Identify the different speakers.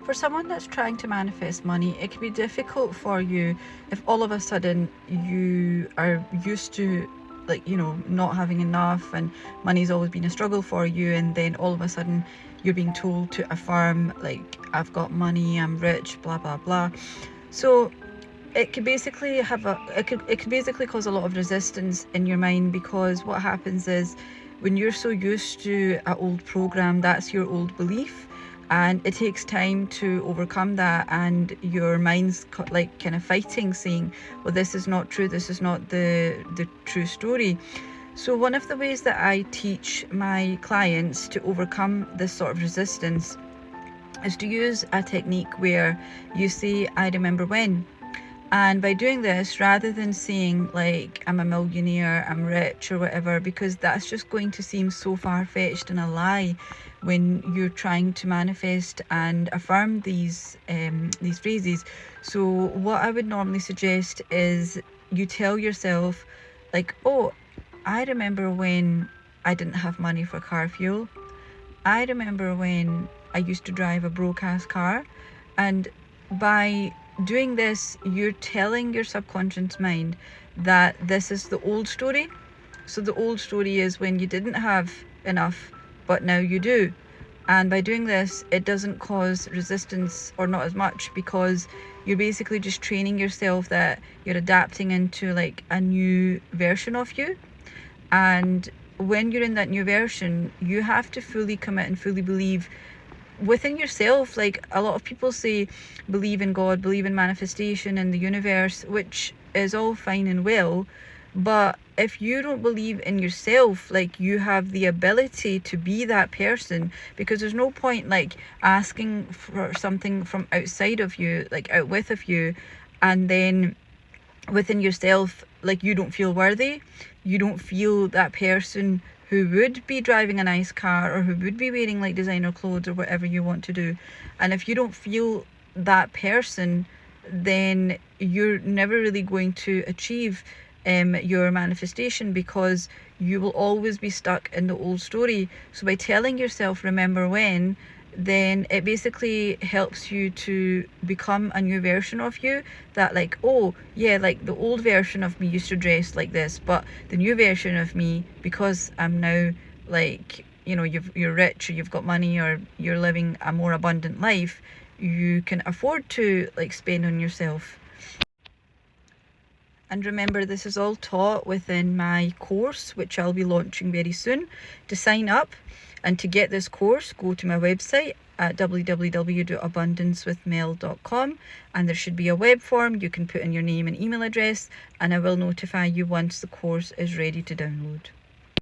Speaker 1: For someone that's trying to manifest money, it can be difficult for you if all of a sudden you are used to, like, you know, not having enough and money's always been a struggle for you, and then all of a sudden you're being told to affirm, like, I've got money, I'm rich, blah blah blah. So it could basically it could basically cause a lot of resistance in your mind, because what happens is when you're so used to an old program, that's your old belief, and it takes time to overcome that, and your mind's like kind of fighting, saying, well, this is not true, this is not the true story. So one of the ways that I teach my clients to overcome this sort of resistance is to use a technique where you say, I remember when. And by doing this, rather than saying, like, I'm a millionaire, I'm rich, or whatever, because that's just going to seem so far-fetched and a lie when you're trying to manifest and affirm these phrases. So what I would normally suggest is you tell yourself, like, oh, I remember when I didn't have money for car fuel. I remember when I used to drive a broke-ass car. And by doing this, you're telling your subconscious mind that this is the old story. So the old story is when you didn't have enough, but now you do. And by doing this, it doesn't cause resistance, or not as much, because you're basically just training yourself that you're adapting into, like, a new version of you. And when you're in that new version, you have to fully commit and fully believe within yourself. Like, a lot of people say believe in God, believe in manifestation and the universe, which is all fine and well, but if you don't believe in yourself, like, you have the ability to be that person, because there's no point, like, asking for something from outside of you, like out with of you, and then within yourself, like, you don't feel worthy, you don't feel that person who would be driving a nice car, or who would be wearing, like, designer clothes, or whatever you want to do. And if you don't feel that person, then you're never really going to achieve your manifestation, because you will always be stuck in the old story. So by telling yourself, remember when, then it basically helps you to become a new version of you, that, like, oh yeah, like, the old version of me used to dress like this, but the new version of me, because I'm now, like, you know, you're rich, or you've got money, or you're living a more abundant life, you can afford to, like, spend on yourself. And remember, this is all taught within my course, which I'll be launching very soon. To sign up and to get this course, go to my website at www.abundancewithmel.com, and there should be a web form. You can put in your name and email address, and I will notify you once the course is ready to download.